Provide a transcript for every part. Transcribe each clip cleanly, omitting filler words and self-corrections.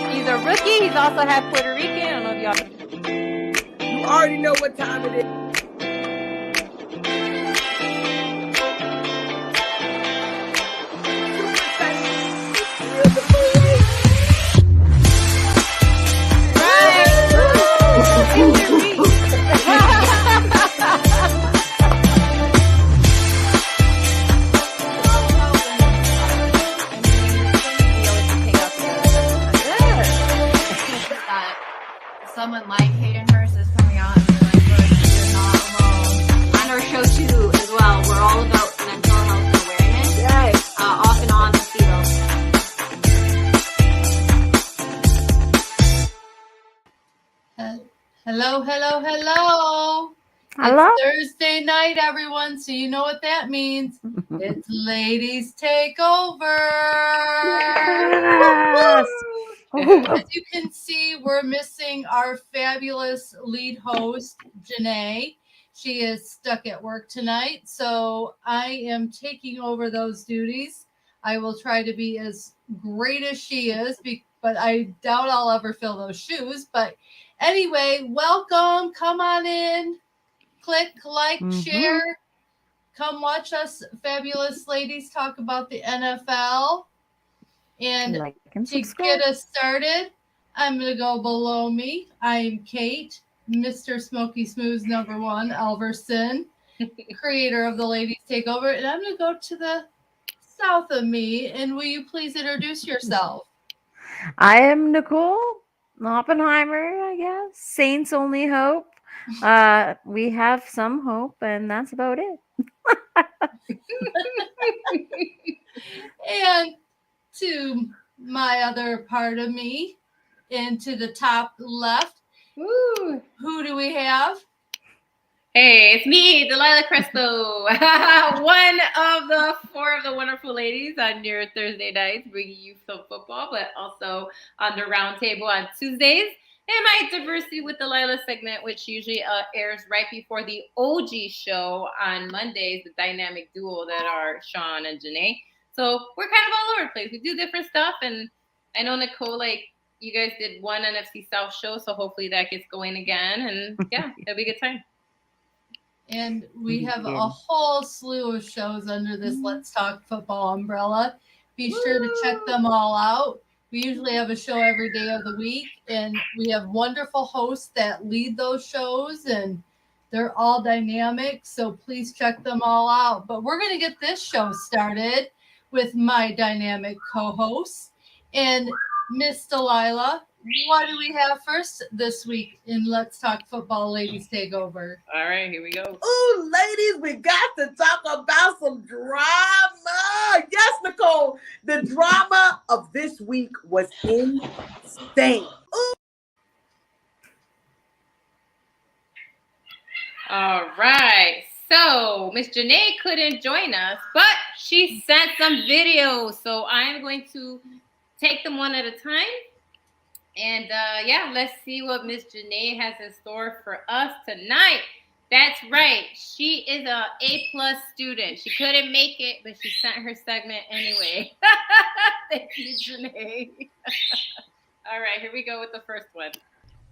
He's a rookie. He's also half Puerto Rican. I don't know if y'all. You already know what time it is. Someone like Hayden Hurst is coming out and being like, look, you're not alone. On our show too, as well, we're all about mental health and awareness. Yes. Off and on the field. Hello. Hello. It's Thursday night, everyone, so you know what that means. It's Ladies Takeover. Yes. As you can see, we're missing our fabulous lead host, Janae. She is stuck at work tonight, so I am taking over those duties. I will try to be as great as she is, but I doubt I'll ever fill those shoes. But anyway, welcome. Come on in. Click, like, share. Come watch us fabulous ladies talk about the NFL. And to get us started, I'm going to go below me. I'm Kate, Mr. Smoky Smooth's #1, Elverson, creator of the Ladies Takeover. And I'm going to go to the south of me. And will you please introduce yourself? I am Nicole Oppenheimer, I guess. Saints only hope. We have some hope, and that's about it. And to my other part of me, and to the top left, who do we have? Hey, it's me, Delilah Crespo, one of the 4 of the wonderful ladies on your Thursday nights, bringing you some football, but also on the round table on Tuesdays. And my Diversity with Delilah segment, which usually airs right before the OG show on Mondays, the dynamic duo that are Sean and Janae. So we're kind of all over the place. We do different stuff. And I know, Nicole, you guys did one NFC South show, so hopefully that gets going again. And yeah, it'll be a good time. And we have a whole slew of shows under this Let's Talk Football umbrella. Be sure to check them all out. We usually have a show every day of the week, and we have wonderful hosts that lead those shows, and they're all dynamic, so please check them all out. But we're going to get this show started with my dynamic co-host. And Miss Delilah, what do we have first this week in Let's Talk Football Ladies Takeover? All right, here we go. Ooh, ladies, we got to talk about some drama. Yes, Nicole, the drama of this week was insane. Ooh. All right. So Miss Janae couldn't join us, but she sent some videos. So I'm going to take them one at a time. And let's see what Miss Janae has in store for us tonight. That's right. She is a A+ student. She couldn't make it, but she sent her segment anyway. Thank you, Janae. All right, here we go with the first one.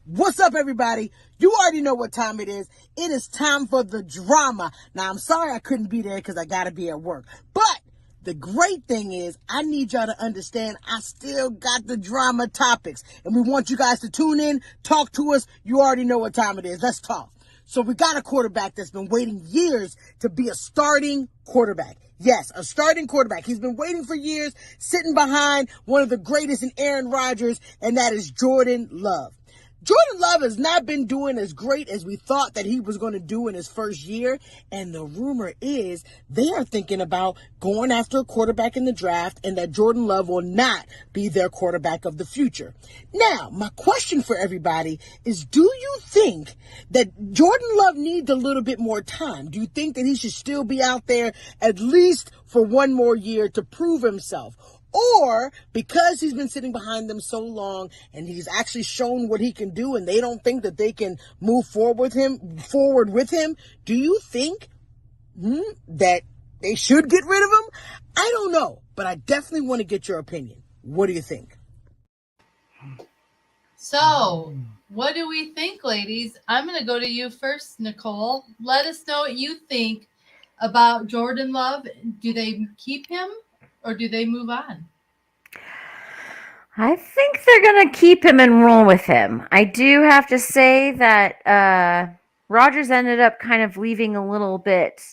What's up, everybody? You already know what time it is. It is time for the drama. Now, I'm sorry I couldn't be there because I got to be at work. But the great thing is I need y'all to understand I still got the drama topics. And we want you guys to tune in, talk to us. You already know what time it is. Let's talk. So we got a quarterback that's been waiting years to be a starting quarterback. Yes, a starting quarterback. He's been waiting for years, sitting behind one of the greatest in Aaron Rodgers, and that is Jordan Love. Jordan Love has not been doing as great as we thought that he was going to do in his first year. And the rumor is they are thinking about going after a quarterback in the draft and that Jordan Love will not be their quarterback of the future. Now, my question for everybody is, do you think that Jordan Love needs a little bit more time? Do you think that he should still be out there at least for one more year to prove himself? Or because he's been sitting behind them so long and he's actually shown what he can do and they don't think that they can move forward with him, do you think that they should get rid of him? I don't know, but I definitely want to get your opinion. What do you think? So, what do we think, ladies? I'm going to go to you first, Nicole. Let us know what you think about Jordan Love. Do they keep him or do they move on? I think they're going to keep him and roll with him. I do have to say that Rogers ended up kind of leaving a little bit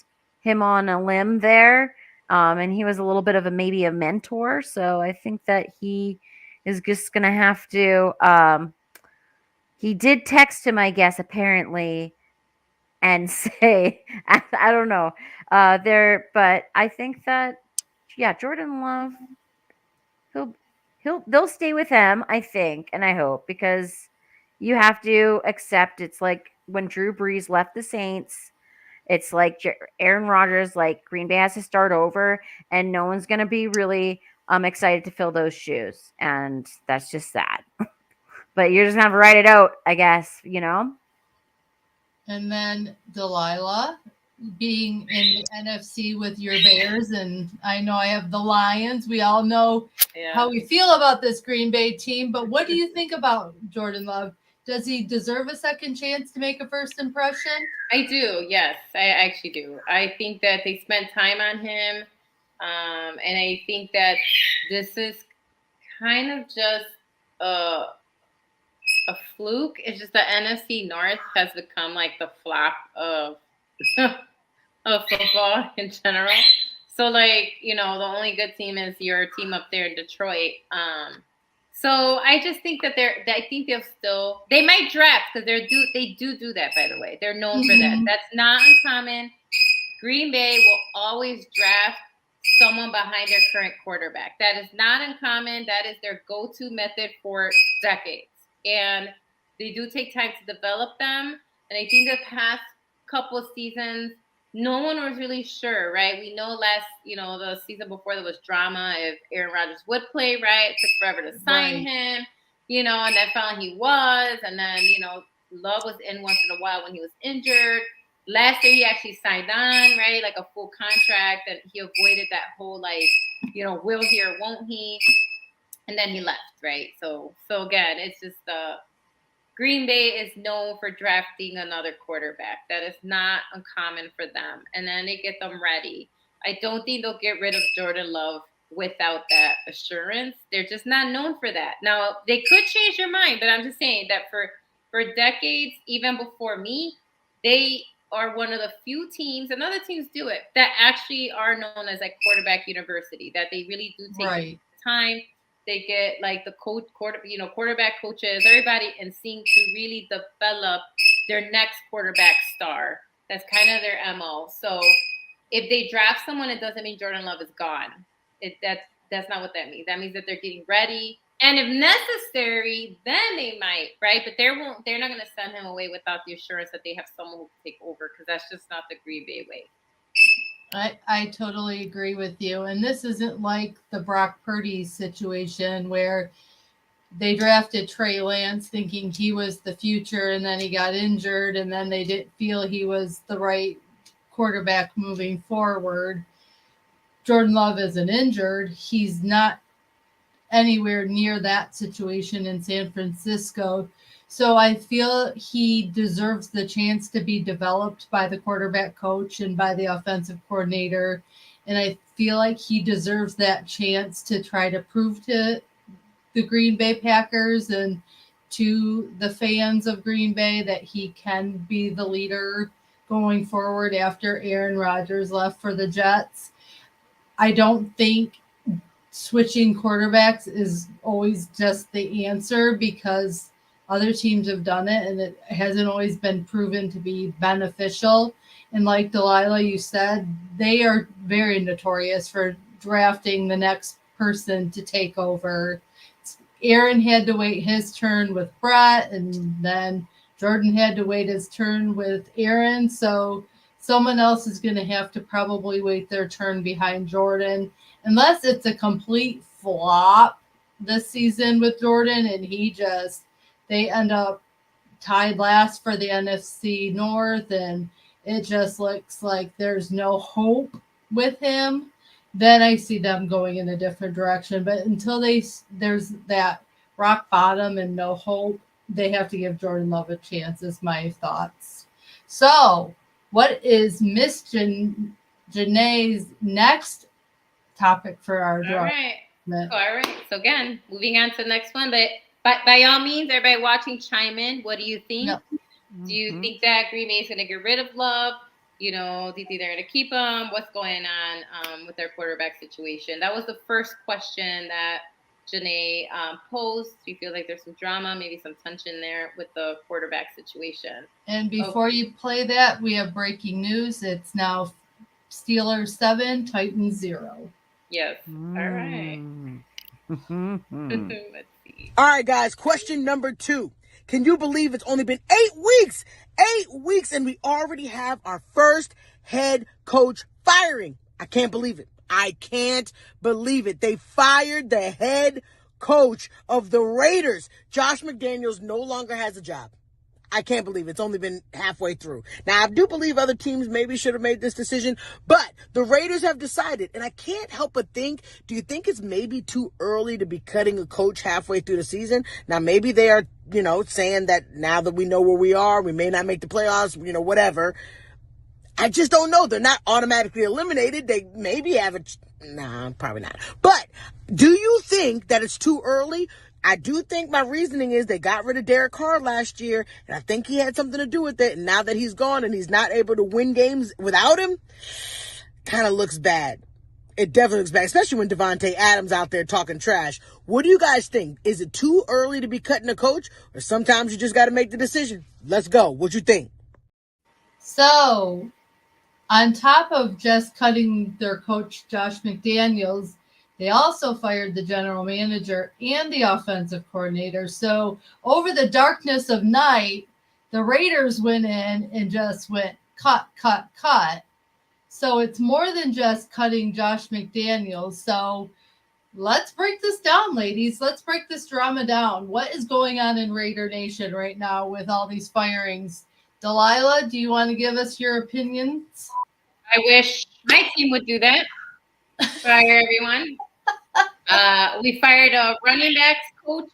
him on a limb there. And he was a little bit of maybe a mentor. So I think that he is just going to have to. He did text him, I guess, apparently, and say, I don't know, but I think that, yeah, Jordan Love, they'll stay with him, I think, and I hope, because you have to accept it's like when Drew Brees left the Saints. It's like Aaron Rodgers, like Green Bay has to start over, and no one's going to be really excited to fill those shoes, and that's just that. But you're just going to have to write it out, I guess, you know? And then Delilah, being in the NFC with your Bears, and I know I have the Lions. We all know how we feel about this Green Bay team, but what do you think about Jordan Love? Does he deserve a second chance to make a first impression? I do, yes. I actually do. I think that they spent time on him, and I think that this is kind of just a fluke. It's just the NFC North has become like the flop of of football in general. So, like, the only good team is your team up there in Detroit. So I just think that I think they might draft, because they do that, by the way. They're known for that. That's not uncommon. Green Bay will always draft someone behind their current quarterback. That is not uncommon. That is their go-to method for decades. And they do take time to develop them. And I think the past couple of seasons, no one was really sure, right? We know the season before there was drama if Aaron Rodgers would play, right? It took forever to sign him, and then finally he was. And then, Love was in once in a while when he was injured. Last year he actually signed on, right? Like a full contract, and he avoided that whole, will he or won't he? And then he left, right? So again, it's just Green Bay is known for drafting another quarterback. That is not uncommon for them. And then they get them ready. I don't think they'll get rid of Jordan Love without that assurance. They're just not known for that. Now, they could change their mind, but I'm just saying that for decades, even before me, they are one of the few teams, and other teams do it, that actually are known as like quarterback university, that they really do take time. They get like the quarterback coaches, everybody in sync to really develop their next quarterback star. That's kind of their MO. So if they draft someone, it doesn't mean Jordan Love is gone. That's not what that means. That means that they're getting ready. And if necessary, then they might, right? But they're not going to send him away without the assurance that they have someone who can take over, because that's just not the Green Bay way. I totally agree with you. And this isn't like the Brock Purdy situation where they drafted Trey Lance thinking he was the future, and then he got injured, and then they didn't feel he was the right quarterback moving forward. Jordan Love isn't injured. He's not anywhere near that situation in San Francisco. So I feel he deserves the chance to be developed by the quarterback coach and by the offensive coordinator. And I feel like he deserves that chance to try to prove to the Green Bay Packers and to the fans of Green Bay that he can be the leader going forward after Aaron Rodgers left for the Jets. I don't think switching quarterbacks is always just the answer, because other teams have done it and it hasn't always been proven to be beneficial. And like Delilah, you said, they are very notorious for drafting the next person to take over. Aaron had to wait his turn with Brett, and then Jordan had to wait his turn with Aaron. So someone else is going to have to probably wait their turn behind Jordan, unless it's a complete flop this season with Jordan and they end up tied last for the NFC North, and it just looks like there's no hope with him, then I see them going in a different direction. But until there's that rock bottom and no hope, they have to give Jordan Love a chance, is my thoughts. So, what is Miss Janae's next topic for our All drama? right. All right. So again, moving on to the next one. But by all means, everybody watching, chime in. What do you think? Yep. Do you think that Green Bay is going to get rid of Love? Do you think they're going to keep him? What's going on with their quarterback situation? That was the first question that Janae posed. Do you feel like there's some drama, maybe some tension there with the quarterback situation? And before you play that, we have breaking news. It's now Steelers 7, Titans 0. Yes. All right. Let's see. All right, guys. Question number 2. Can you believe it's only been 8 weeks? 8 weeks, and we already have our first head coach firing. I can't believe it. I can't believe it. They fired the head coach of the Raiders. Josh McDaniels no longer has a job. I can't believe it's only been halfway through. Now, I do believe other teams maybe should have made this decision, but the Raiders have decided, and I can't help but think, do you think it's maybe too early to be cutting a coach halfway through the season? Now, maybe they are, saying that now that we know where we are, we may not make the playoffs, whatever. I just don't know. They're not automatically eliminated. They maybe have nah, probably not. But do you think that it's too early? I do think my reasoning is they got rid of Derek Carr last year, and I think he had something to do with it. And now that he's gone and he's not able to win games without him, kind of looks bad. It definitely looks bad, especially when Devontae Adams out there talking trash. What do you guys think? Is it too early to be cutting a coach, or sometimes you just got to make the decision? Let's go. What you think? So, on top of just cutting their coach, Josh McDaniels, they also fired the general manager and the offensive coordinator. So over the darkness of night, the Raiders went in and just went cut. So it's more than just cutting Josh McDaniels. So let's break this down, ladies. Let's break this drama down. What is going on in Raider Nation right now with all these firings? Delilah, do you want to give us your opinions? I wish my team would do that. Fire everyone. We fired a running backs coach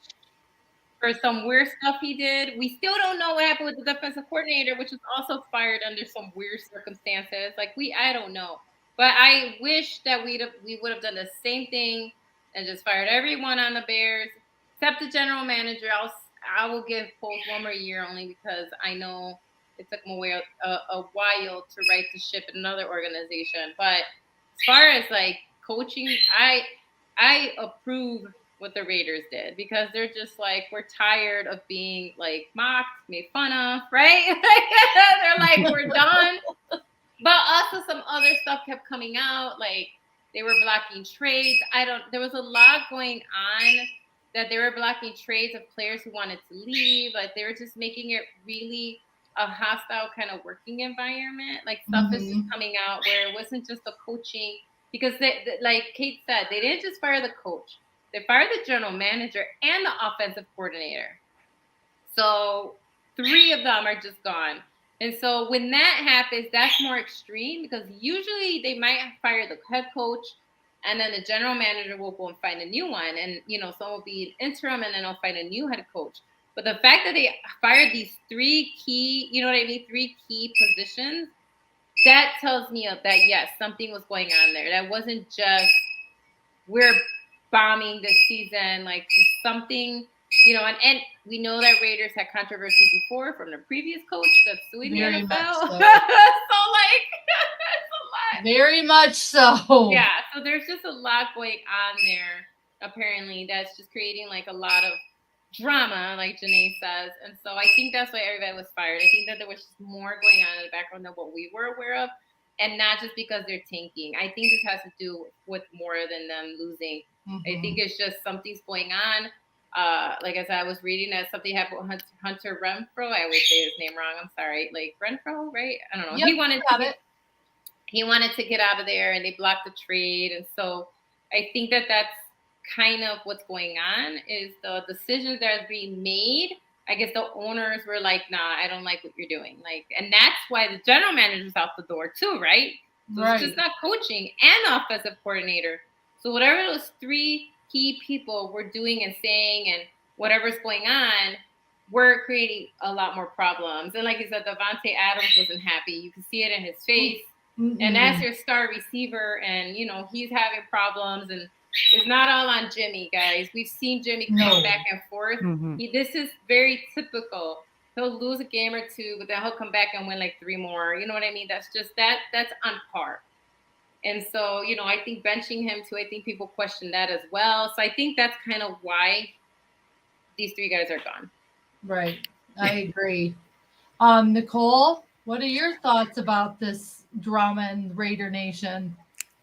for some weird stuff he did. We still don't know what happened with the defensive coordinator, which was also fired under some weird circumstances. I don't know. But I wish that we would have done the same thing and just fired everyone on the Bears, except the general manager. I will give Poles one more year only because I know it took him a while to right the ship in another organization. But as far as coaching, I approve what the Raiders did because they're just we're tired of being mocked, made fun of, right? They're we're done. But also some other stuff kept coming out, they were blocking trades. There was a lot going on that they were blocking trades of players who wanted to leave. They were just making it really a hostile kind of working environment. Stuff is just coming out where it wasn't just the coaching. Because, like Kate said, they didn't just fire the coach. They fired the general manager and the offensive coordinator. So 3 of them are just gone. And so when that happens, that's more extreme because usually they might fire the head coach and then the general manager will go and find a new one. And, some will be an interim and then they'll find a new head coach. But the fact that they fired these 3 key, 3 key positions, that tells me that, yes, something was going on there. That wasn't just we're bombing this season, just something, and we know that Raiders had controversy before from the previous coach that's suing the NFL. So, it's a lot. Very much so. Yeah, so there's just a lot going on there, apparently, that's just creating a lot of drama, like Janae says. And so I think that's why everybody was fired. I think that there was just more going on in the background than what we were aware of, and not just because they're tanking. I think this has to do with more than them losing. I think it's just something's going on. Like I said, I was reading that something happened with Hunter Renfro. I always say his name wrong. I'm sorry. Renfro, right? I don't know. Yep, he wanted to get out of there, and they blocked the trade. And so I think that that's kind of what's going on is the decisions that are being made. I guess the owners were like, nah, I don't like what you're doing. And that's why the general manager's out the door too, right? So Right. it's just not coaching and offensive coordinator. So whatever those three key people were doing and saying and whatever's going on, we're creating a lot more problems. And like you said, Devontae Adams wasn't happy. You can see it in his face. And that's your star receiver, and he's having problems, and it's not all on Jimmy, guys. We've seen Jimmy come back and forth. This is very typical. He'll lose a game or two, but then he'll come back and win like 3 more. You know what I mean? That's just that's on par. And so, I think benching him too, I think people question that as well. So I think that's kind of why these 3 guys are gone. Right. I agree. Nicole, what are your thoughts about this drama in Raider Nation?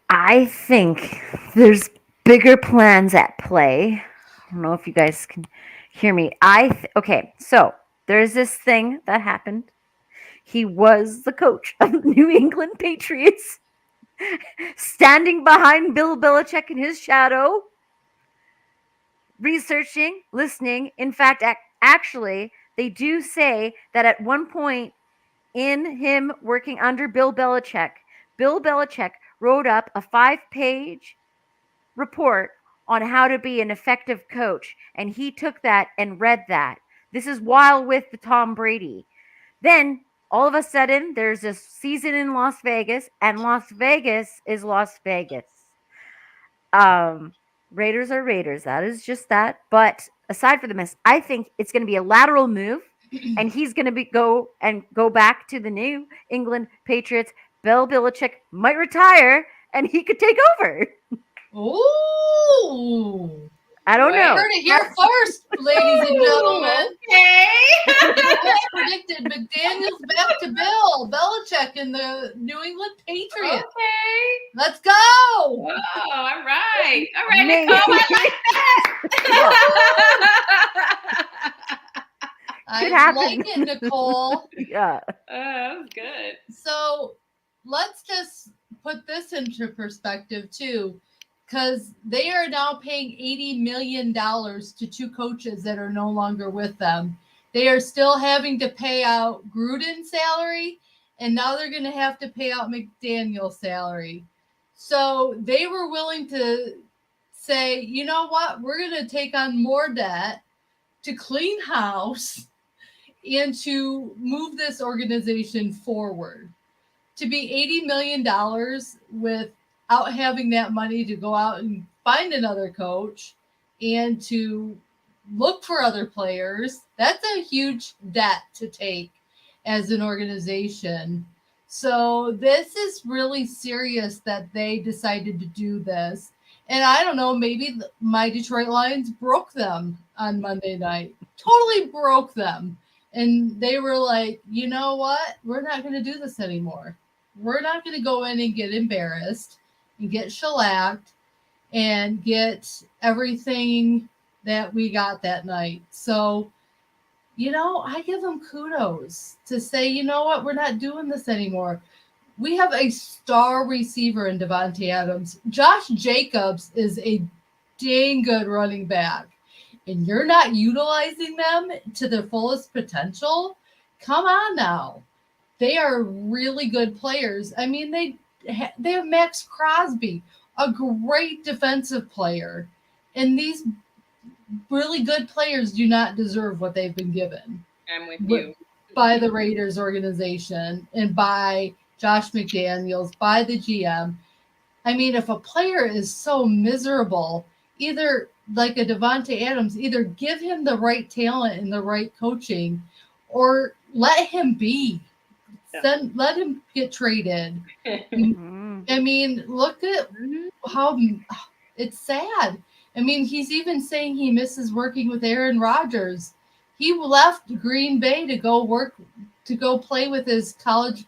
I think there's bigger plans at play. I don't know if you guys can hear me. Okay, so there's this thing that happened. He was the coach of the New England Patriots, standing behind Bill Belichick in his shadow, researching, listening. In fact, actually, they do say that at one point in him working under Bill Belichick wrote up a 5-page report on how to be an effective coach. And he took that and read that. This is while with the Tom Brady. Then all of a sudden there's a season in Las Vegas, and Las Vegas is Las Vegas. Raiders are Raiders. That is just that. But aside from the mess, I think it's going to be a lateral move, and he's going to go back to the New England Patriots. Bill Belichick might retire, and he could take over. Ooh. I don't know. Heard it here first, ladies and gentlemen. Okay. I predicted McDaniels back to Bill Belichick in the New England Patriots. Okay. Let's go. Oh, all right. All right, Nicole, I like that. I happen. like it, Nicole. Yeah. That was good. So let's just put this into perspective too, because they are now paying $80 million to 2 coaches that are no longer with them. They are still having to pay out Gruden's salary, and now they're going to have to pay out McDaniel's salary. So they were willing to say, you know what, we're going to take on more debt to clean house and to move this organization forward. To be $80 million without having that money to go out and find another coach and to look for other players, that's a huge debt to take as an organization. So this is really serious that they decided to do this. And I don't know, maybe my Detroit Lions broke them on Monday night. Totally broke them. And they were like, you know what? We're not going to do this anymore. We're not going to go in and get embarrassed and get shellacked and get everything that we got that night. So, I give them kudos to say, you know what? We're not doing this anymore. We have a star receiver in Devontae Adams. Josh Jacobs is a dang good running back. And you're not utilizing them to their fullest potential? Come on now. They are really good players. I mean, they have Max Crosby, a great defensive player. And these really good players do not deserve what they've been given. I'm with you. By the Raiders organization and by Josh McDaniels, by the GM. I mean, if a player is so miserable, either like a Devontae Adams, either give him the right talent and the right coaching or let him be. Let him get traded. I mean, look at how it's sad. I mean, he's even saying he misses working with Aaron Rodgers. He left Green Bay to go play with his college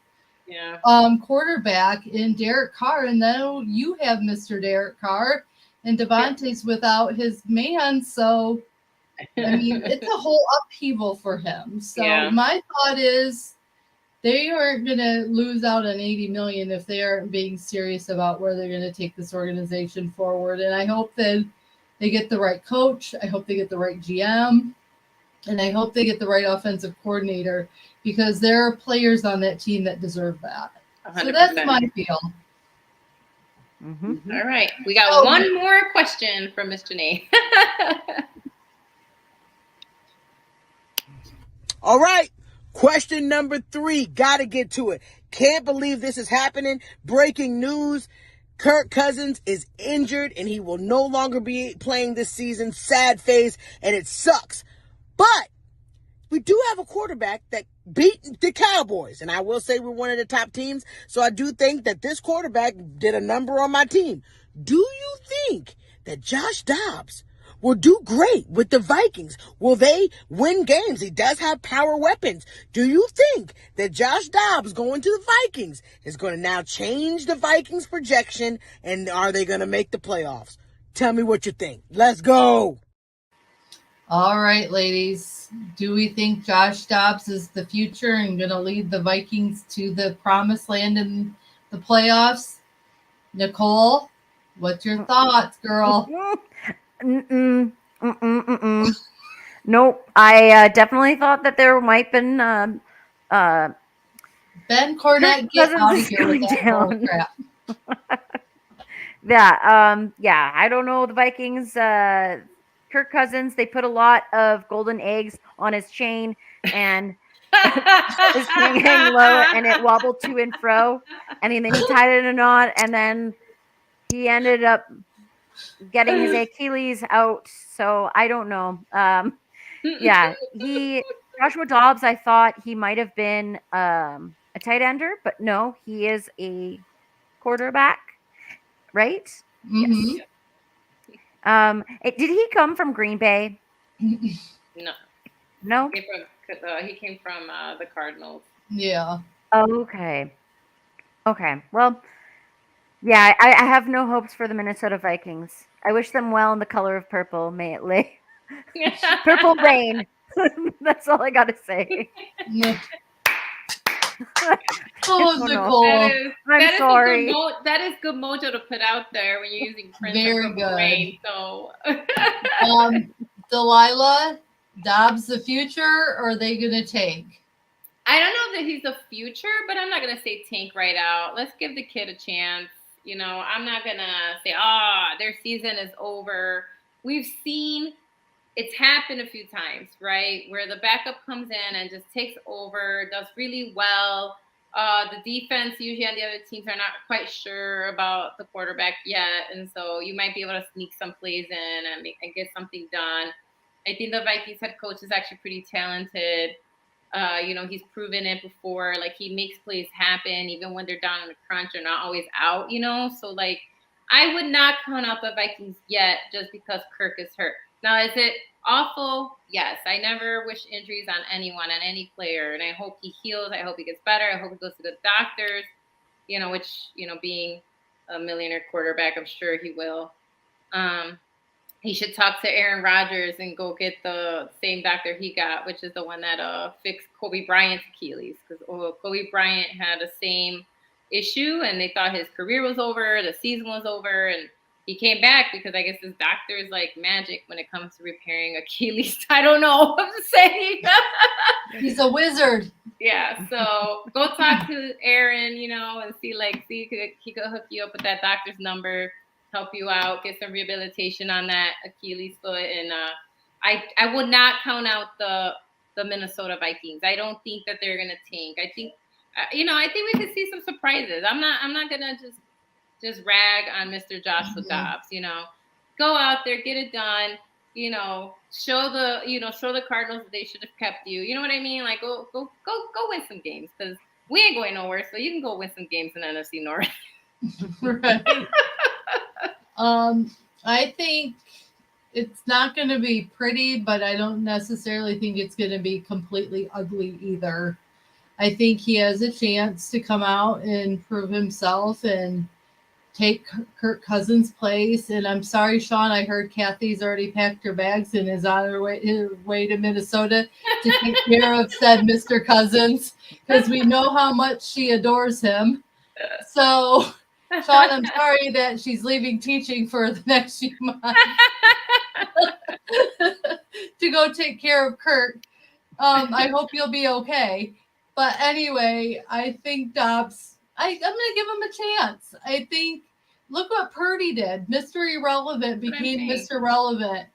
quarterback in Derek Carr, and then you have Mr. Derek Carr, and Devontae's without his man. So, I mean, it's a whole upheaval for him. So my thought is they aren't going to lose out on $80 million if they aren't being serious about where they're going to take this organization forward. And I hope that they get the right coach. I hope they get the right GM. And I hope they get the right offensive coordinator because there are players on that team that deserve that. 100%. So that's my feel. Mm-hmm. All right. We got one more question from Miss Janae. All right. Question number 3. Gotta get to it. Can't believe this is happening. Breaking news. Kirk Cousins is injured and he will no longer be playing this season. Sad face, and it sucks. But we do have a quarterback that beat the Cowboys. And I will say we're one of the top teams. So I do think that this quarterback did a number on my team. Do you think that Josh Dobbs will do great with the Vikings? Will they win games? He does have power weapons. Do you think that Josh Dobbs going to the Vikings is going to now change the Vikings projection? And are they going to make the playoffs? Tell me what you think. Let's go. All right, ladies. Do we think Josh Dobbs is the future and going to lead the Vikings to the promised land in the playoffs? Nicole, what's your thoughts, girl? Nope. I definitely thought that there might have been Ben Cornette, get out of here with that bull crap. Yeah. I don't know the Vikings. Kirk Cousins, they put a lot of golden eggs on his chain, and his chain hang low, and it wobbled to and fro, and then he tied it in a knot, and then he ended up getting his Achilles out. So I don't know. Joshua Dobbs, I thought he might have been a tight ender, but no, he is a quarterback, right? Mm-hmm. Yes. Did he come from Green Bay? No. He came from the Cardinals. Yeah. Okay. Well, yeah, I have no hopes for the Minnesota Vikings. I wish them well in the color of purple. May it lay purple rain. That's all I got to say. Oh, Nicole. I'm sorry. That is good mojo to put out there when you're using Prince. Very good. Rain, so. Delilah, Dobbs the future, or are they going to tank? I don't know that he's the future, but I'm not going to say tank right out. Let's give the kid a chance. You know, I'm not going to say, their season is over. We've seen it's happened a few times, right? Where the backup comes in and just takes over, does really well. The defense usually on the other teams are not quite sure about the quarterback yet. And so you might be able to sneak some plays in and get something done. I think the Vikings head coach is actually pretty talented. He's proven it before. Like, he makes plays happen even when they're down in the crunch. They're not always out, So, like, I would not count out the Vikings yet just because Kirk is hurt. Now, is it awful? Yes. I never wish injuries on anyone, on any player. And I hope he heals. I hope he gets better. I hope he goes to good doctors, being a millionaire quarterback, I'm sure he will. He should talk to Aaron Rodgers and go get the same doctor he got, which is the one that fixed Kobe Bryant's Achilles. Because Kobe Bryant had the same issue, and they thought his career was over, the season was over, and he came back because I guess this doctor is like magic when it comes to repairing Achilles. I don't know what I'm saying. He's a wizard. Yeah, so go talk to Aaron, and see he could hook you up with that doctor's number, help you out, get some rehabilitation on that Achilles foot. And I would not count out the Minnesota Vikings. I don't think that they're gonna tank. I think I think we could see some surprises. I'm not gonna just rag on Mr. Joshua Dobbs. Go out there, get it done. Show the Cardinals that they should have kept you. You know what I mean? Like, go win some games, because we ain't going nowhere. So you can go win some games in NFC North. Right. I think it's not going to be pretty, but I don't necessarily think it's going to be completely ugly either. I think he has a chance to come out and prove himself and take Kirk Cousins' place. And I'm sorry, Sean, I heard Kathy's already packed her bags and is on her way to Minnesota to take care of said Mr. Cousins, because we know how much she adores him. So, Sean, I'm sorry that she's leaving teaching for the next few months to go take care of Kirk. I hope you'll be okay. But anyway, I think Dobbs, I'm going to give him a chance. I think Look what Purdy did. Mr. Irrelevant became Mr. Relevant.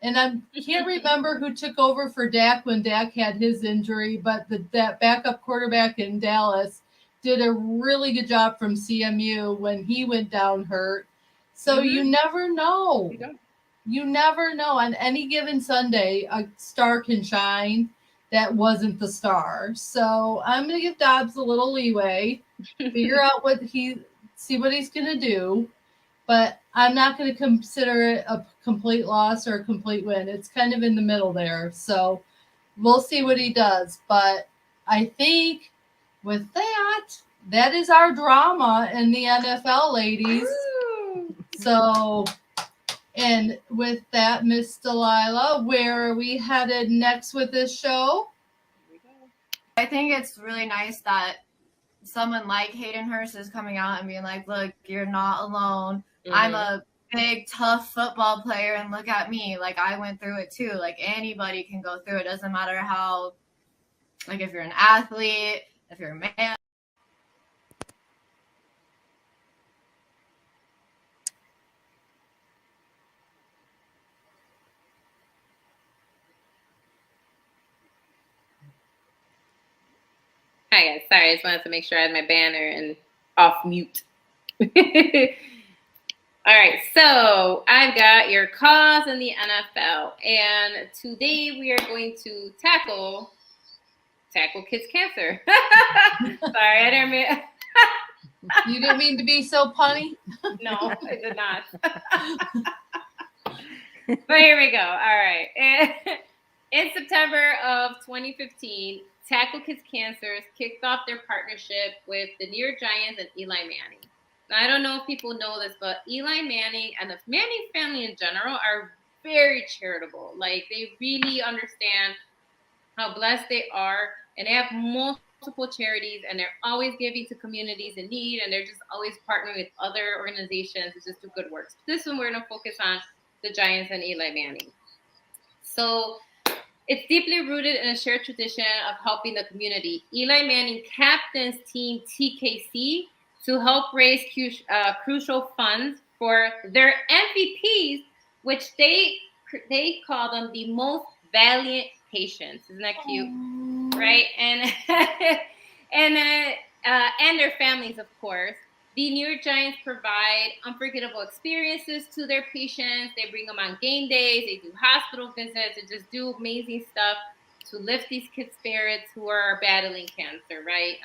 And I can't remember who took over for Dak when Dak had his injury, but that backup quarterback in Dallas did a really good job from CMU when he went down hurt. So you never know. You never know. On any given Sunday, a star can shine that wasn't the star. So I'm going to give Dobbs a little leeway, figure out see what he's going to do. But I'm not going to consider it a complete loss or a complete win. It's kind of in the middle there. So we'll see what he does. But I think with that is our drama in the NFL, ladies. So, and with that, Miss Delilah, where are we headed next with this show? I think it's really nice that someone like Hayden Hurst is coming out and being like, look, you're not alone. I'm a big, tough football player, and look at me. Like, I went through it too. Like, anybody can go through it. Doesn't matter how, like, if you're an athlete, if you're a man. Hi guys, sorry, I just wanted to make sure I had my banner and off mute. All right, so I've got your cause in the NFL, and today we are going to tackle kids' cancer. Sorry, I didn't mean. You didn't mean to be so punny? No, I did not. But here we go. All right. In September of 2015, Tackle Kids Cancers kicked off their partnership with the New York Giants and Eli Manning. Now, I don't know if people know this, but Eli Manning and the Manning family in general are very charitable. Like, they really understand how blessed they are, and they have multiple charities, and they're always giving to communities in need, and they're just always partnering with other organizations to just do good work. This one, we're going to focus on the Giants and Eli Manning. So it's deeply rooted in a shared tradition of helping the community. Eli Manning captains Team TKC to help raise crucial funds for their MVPs, which they call them the most valiant patients. Isn't that cute? Right? And and their families, of course. The New York Giants provide unforgettable experiences to their patients. They bring them on game days. They do hospital visits. They just do amazing stuff to lift these kids' spirits who are battling cancer, right?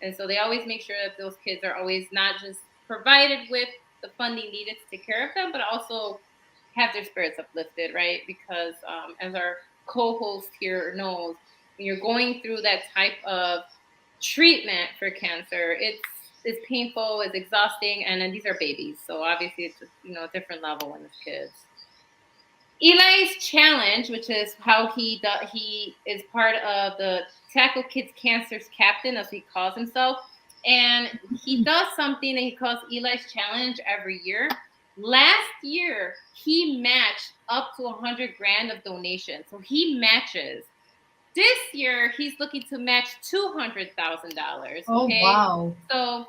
And so they always make sure that those kids are always not just provided with the funding needed to take care of them, but also have their spirits uplifted, right? Because as our co-host here knows, when you're going through that type of treatment for cancer, it's painful, it's exhausting, and then these are babies, so obviously it's a different level when it's kids. Eli's challenge, which is how he is part of the Tackle Kids Cancer's captain, as he calls himself, and he does something that he calls Eli's challenge every year. Last year, he matched up to $100,000 of donations, so he matches. This year, he's looking to match $200,000. Oh, okay? wow. So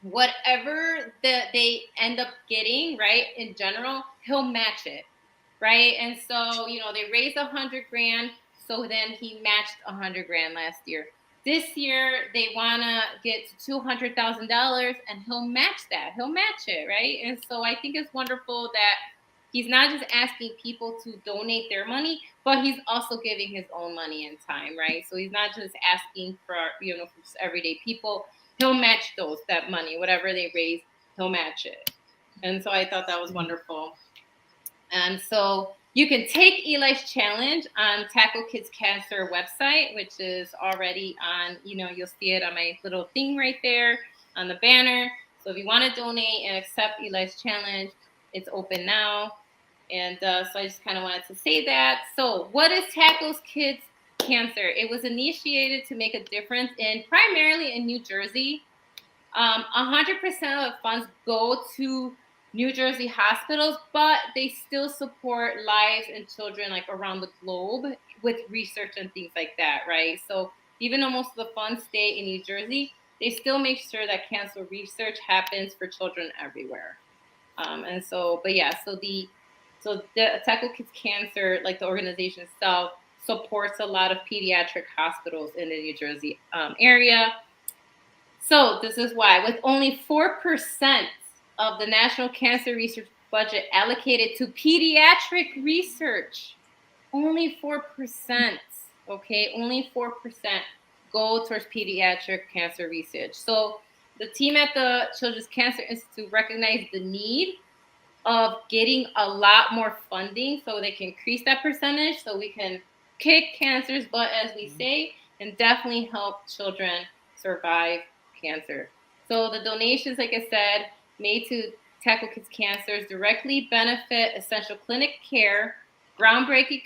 whatever that they end up getting, right, in general, he'll match it, right? And so, they raised $100,000, so then he matched $100,000 last year. This year, they want to get to $200,000, and he'll match that. He'll match it, right? And so I think it's wonderful that he's not just asking people to donate their money, but he's also giving his own money and time, right? So he's not just asking for, for everyday people. He'll match that money, whatever they raise, he'll match it. And so I thought that was wonderful. And so you can take Eli's challenge on Tackle Kids Cancer website, which is already on, you'll see it on my little thing right there on the banner. So if you want to donate and accept Eli's challenge, it's open now. And so I just kind of wanted to say that. So what is Tackle Kids Cancer? It was initiated to make a difference primarily in New Jersey. 100% of the funds go to New Jersey hospitals, but they still support lives and children like around the globe with research and things like that, right? So even though most of the funds stay in New Jersey, they still make sure that cancer research happens for children everywhere. So the Tackle Kids Cancer, like the organization itself, supports a lot of pediatric hospitals in the New Jersey area. So this is why, with only 4% of the national cancer research budget allocated to pediatric research, only 4%, okay, only 4% go towards pediatric cancer research. So the team at the Children's Cancer Institute recognized the need of getting a lot more funding so they can increase that percentage so we can kick cancer's butt, as we say, and definitely help children survive cancer. So the donations, like I said, made to Tackle Kids Cancers directly benefit essential clinic care, groundbreaking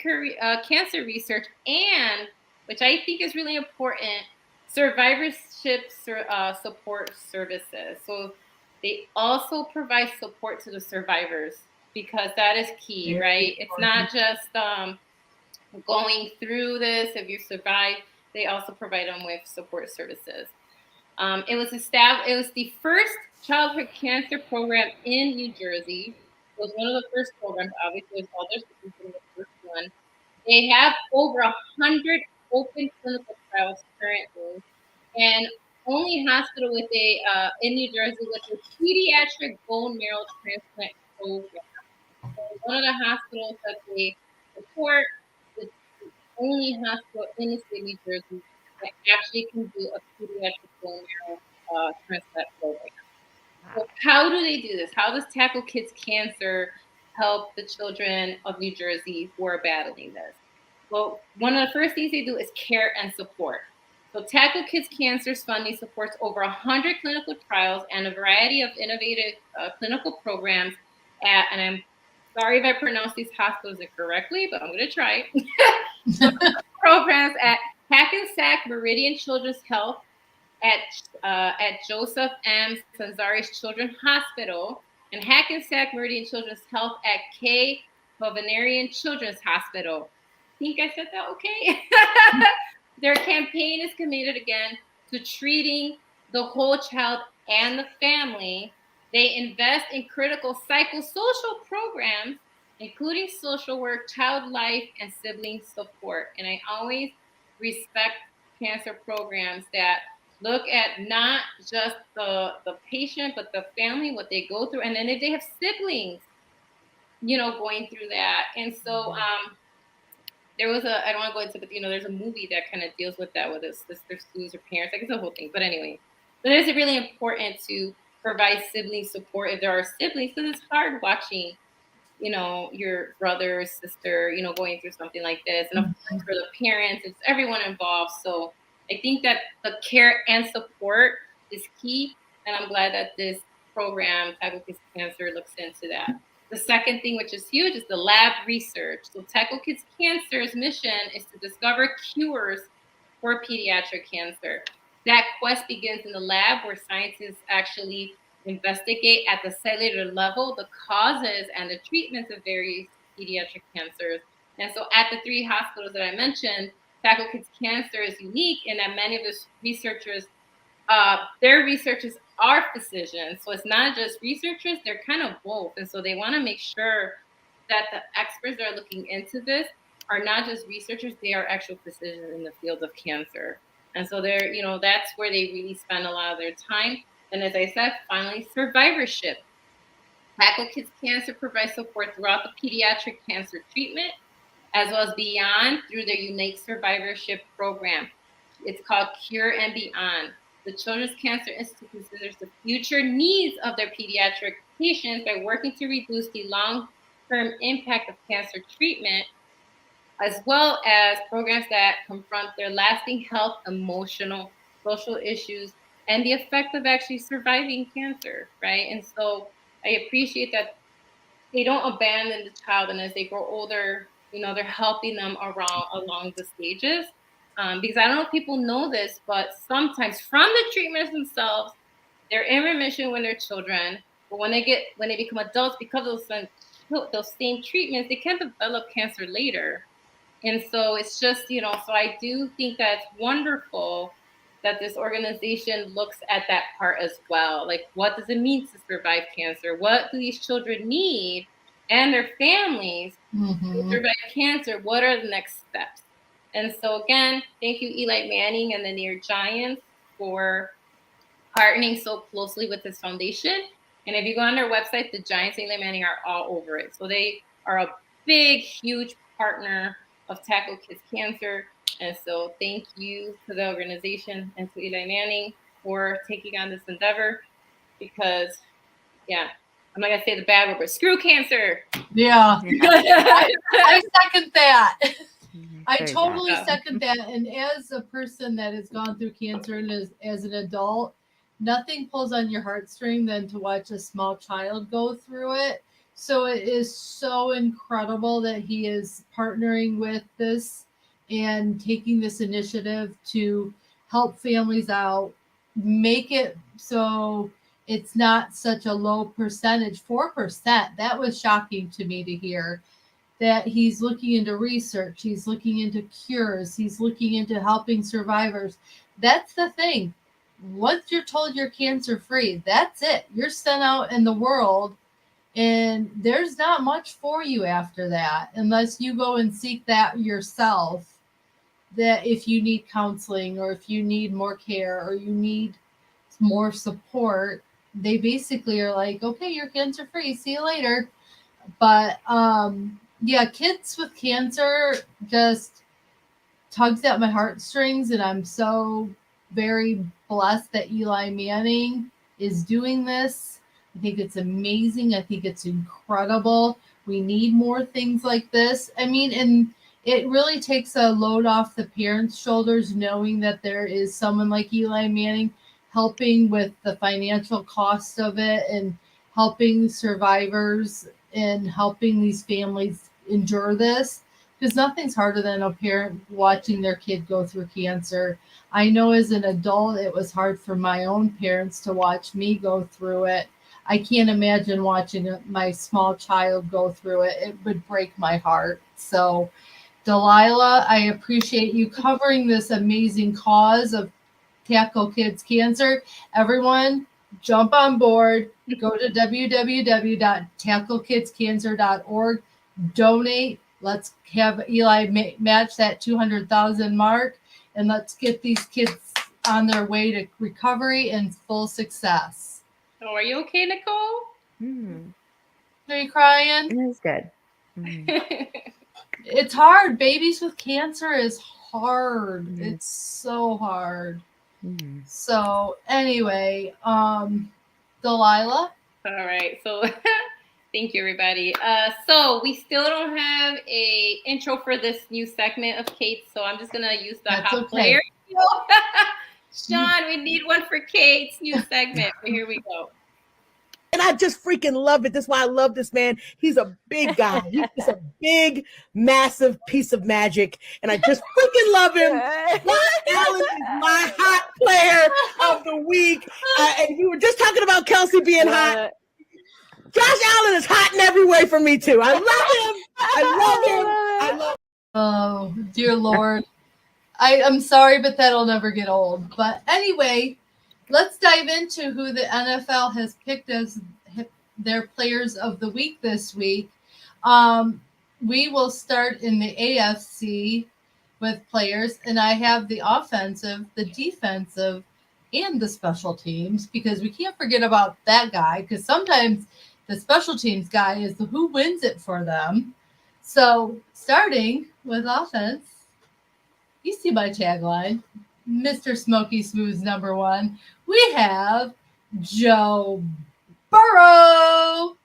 cancer research, and, which I think is really important, survivorship support services. So they also provide support to the survivors, because that is key, right? It's not just going through this. If you survive, they also provide them with support services. It was the first childhood cancer program in New Jersey. It was one of the first programs. Obviously, there's others, but this was the first one. They have over 100 open clinical trials currently, and only hospital with in New Jersey with a pediatric bone marrow transplant program. So one of the hospitals that they support is the only hospital in the state of New Jersey that actually can do a pediatric bone marrow transplant program. So how do they do this? How does Tackle Kids Cancer help the children of New Jersey who are battling this? Well, one of the first things they do is care and support. So Tackle Kids Cancer's funding supports over 100 clinical trials and a variety of innovative clinical programs and I'm sorry if I pronounce these hospitals incorrectly, but I'm going to try. Programs at Hackensack Meridian Children's Health, at Joseph M. Sanzaris Children's Hospital, and Hackensack Meridian Children's Health at K. Bovanarian Children's Hospital. I think I said that okay. Their campaign is committed again to treating the whole child and the family. They invest in critical psychosocial programs, including social work, child life, and sibling support. And I always respect cancer programs that look at not just the patient, but the family, what they go through. And then if they have siblings, going through that. And so there was I don't want to go into, but there's a movie that kind of deals with that, with his sister sues her parents. Like, it's a whole thing. But anyway, but it is really important to provide sibling support if there are siblings, because it's hard watching, your brother or sister, going through something like this. And of course, for the parents, it's everyone involved. So I think that the care and support is key. And I'm glad that this program, Tackle Kids Cancer, looks into that. The second thing, which is huge, is the lab research. So Tackle Kids Cancer's mission is to discover cures for pediatric cancer. That quest begins in the lab, where scientists actually investigate at the cellular level the causes and the treatments of various pediatric cancers. And so at the 3 hospitals that I mentioned, Tackle Kids Cancer is unique in that many of the researchers, their researchers are physicians. So it's not just researchers, they're kind of both. And so they want to make sure that the experts that are looking into this are not just researchers, they are actual physicians in the field of cancer. And so they're, that's where they really spend a lot of their time. And as I said, finally, survivorship. Tackle Kids Cancer provides support throughout the pediatric cancer treatment, as well as beyond, through their unique survivorship program. It's called Cure and Beyond. The Children's Cancer Institute considers the future needs of their pediatric patients by working to reduce the long-term impact of cancer treatment, as well as programs that confront their lasting health, emotional, social issues, and the effect of actually surviving cancer, right? And so I appreciate that they don't abandon the child, and as they grow older, they're helping them along the stages. Because I don't know if people know this, but sometimes from the treatments themselves, they're in remission when they're children, but when they become adults, because of those same treatments, they can develop cancer later. And so it's just, so I do think that's wonderful that this organization looks at that part as well. Like, what does it mean to survive cancer? What do these children need and their families to survive cancer? What are the next steps? And so again, thank you, Eli Manning and the New York Giants, for partnering so closely with this foundation. And if you go on their website, the Giants and Eli Manning are all over it. So they are a big, huge partner of Tackle Kids Cancer. And so thank you to the organization and to Eli Manning for taking on this endeavor, because, yeah, I'm not going to say the bad word, but screw cancer. Yeah. I second that. I Very totally bad. second that. And as a person that has gone through cancer and as an adult, nothing pulls on your heartstring than to watch a small child go through it. So it is so incredible that he is partnering with this and taking this initiative to help families out, make it so it's not such a low percentage. 4%. That was shocking to me to hear. That he's looking into research, he's looking into cures, he's looking into helping survivors. That's the thing. Once you're told you're cancer free, that's it. You're sent out in the world, and there's not much for you after that unless you go and seek that yourself. That if you need counseling or if you need more care or you need more support, they basically are like, okay, you're cancer free, see you later. But yeah, kids with cancer just tugs at my heartstrings, and I'm so very blessed that Eli Manning is doing this. I think it's amazing. I think it's incredible. We need more things like this. I mean, and it really takes a load off the parents' shoulders knowing that there is someone like Eli Manning helping with the financial cost of it and helping survivors and helping these families endure this, because nothing's harder than a parent watching their kid go through cancer. I know as an adult it was hard for my own parents to watch me go through it. I can't imagine watching my small child go through it. It would break my heart. So Delilah, I appreciate you covering this amazing cause of Tackle Kids Cancer. Everyone, jump on board. Go to www.tacklekidscancer.org. Donate. Let's have Eli match that 200,000 mark, and let's get these kids on their way to recovery and full success. Oh, are you okay, Nicole? Are you crying? It is good. It's hard. Babies with cancer is hard. It's so hard. So anyway, Delilah. All right. So thank you, everybody. So we still don't have a intro for this new segment of Kate, so I'm just gonna use the hot player. Sean, we need one for Kate's new segment. So here we go. And I just freaking love it. That's why I love this man. He's a big guy. He's just a big, massive piece of magic. And I just freaking love him. Josh Allen is my hot player of the week. And we were just talking about Kelsey being hot. Josh Allen is hot in every way for me, too. I love him. Oh, dear Lord. I'm sorry, but that'll never get old. But anyway, let's dive into who the NFL has picked as their players of the week this week. We will start in the AFC with players, and I have the offensive, the defensive, and the special teams, because we can't forget about that guy, because sometimes the special teams guy is the who wins it for them. So starting with offense, you see my tagline, Mr. Smoky Smooth's number one. We have Joe Burrow,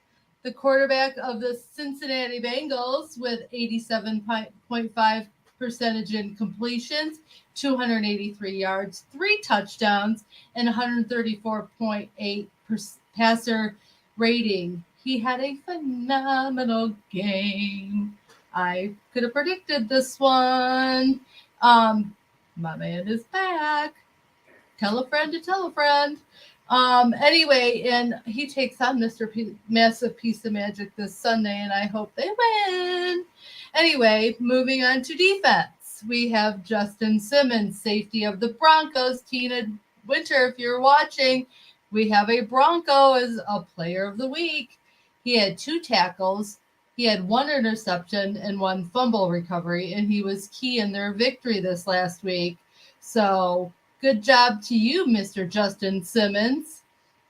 the quarterback of the Cincinnati Bengals, with 87.5% in completions, 283 yards, 3 touchdowns, and 134.8 passer rating. He had a phenomenal game. I could have predicted this one. My man is back. Tell a friend to tell a friend. Anyway, and he takes on Mr. Massive Piece of Magic this Sunday, and I hope they win. Anyway, moving on to defense. we have Justin Simmons, safety of the Broncos. Tina Winter, if you're watching, we have a Bronco as a player of the week. He had 2 tackles. He had 1 interception and 1 fumble recovery, and he was key in their victory this last week. So good job to you, Mr. Justin Simmons.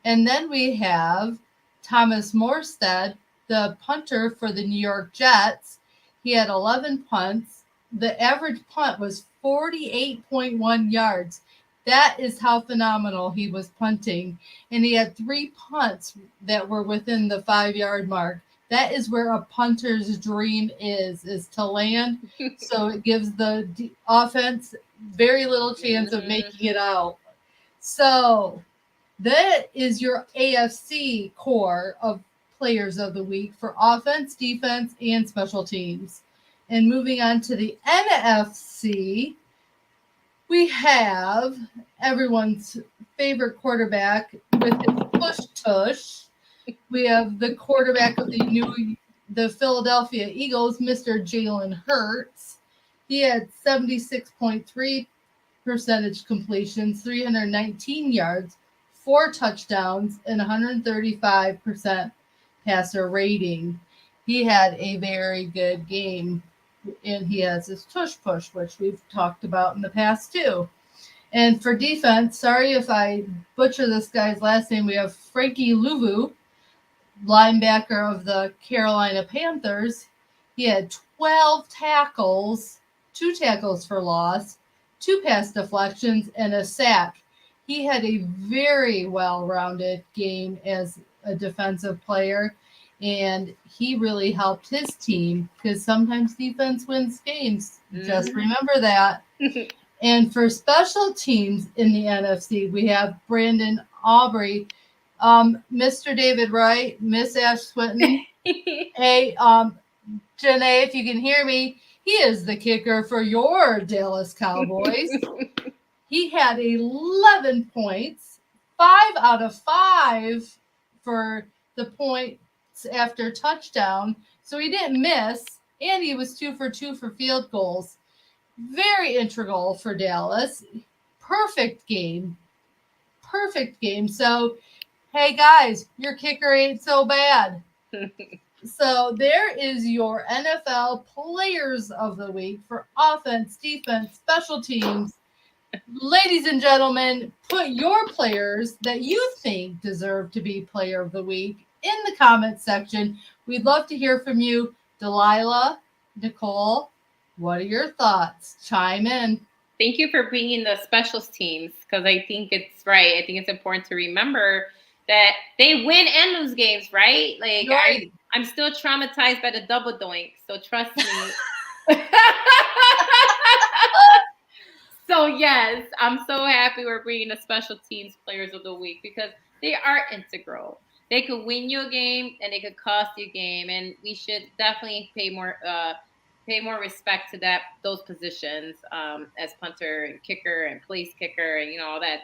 And then we have Thomas Morstead, the punter for the New York Jets. He had 11 punts. The average punt was 48.1 yards. That is how phenomenal he was punting. And he had 3 punts that were within the 5-yard mark. That is where a punter's dream is to land. So it gives the offense very little chance of making it out. So that is your AFC core of players of the week for offense, defense, and special teams. And moving on to the NFC, we have everyone's favorite quarterback with his push-tush. We have the quarterback of the Philadelphia Eagles, Mr. Jalen Hurts. He had 76.3 percentage completions, 319 yards, 4 touchdowns, and 135% passer rating. He had a very good game, and he has his tush push, which we've talked about in the past too. And for defense, sorry if I butcher this guy's last name, we have Frankie Louvu, linebacker of the Carolina Panthers. He had 12 tackles, 2 tackles for loss, 2 pass deflections, and a sack. He had a very well-rounded game as a defensive player, and he really helped his team because sometimes defense wins games. Just remember that. And for special teams in the NFC, we have Brandon Aubrey, Mr. David Wright, Miss Ash Swinton. Hey, Janae, if you can hear me, he is the kicker for your Dallas Cowboys. He had 11 points, 5 out of 5 for the points after touchdown. So he didn't miss, and he was 2 for 2 for field goals. Very integral for Dallas. Perfect game. So, hey guys, your kicker ain't so bad. So there is your NFL Players of the Week for offense, defense, special teams. Ladies and gentlemen, put your players that you think deserve to be Player of the Week in the comments section. We'd love to hear from you. Delilah, Nicole, what are your thoughts? Chime in. Thank you for bringing the specials teams, because I think it's right. I think it's important to remember that they win and lose games, right? Like, right. I'm still traumatized by the double doink, so trust me. So yes, I'm so happy we're bringing the special teams players of the week because they are integral. They could win you a game and they could cost you a game, and we should definitely pay more respect to those positions as punter and kicker and place kicker and all that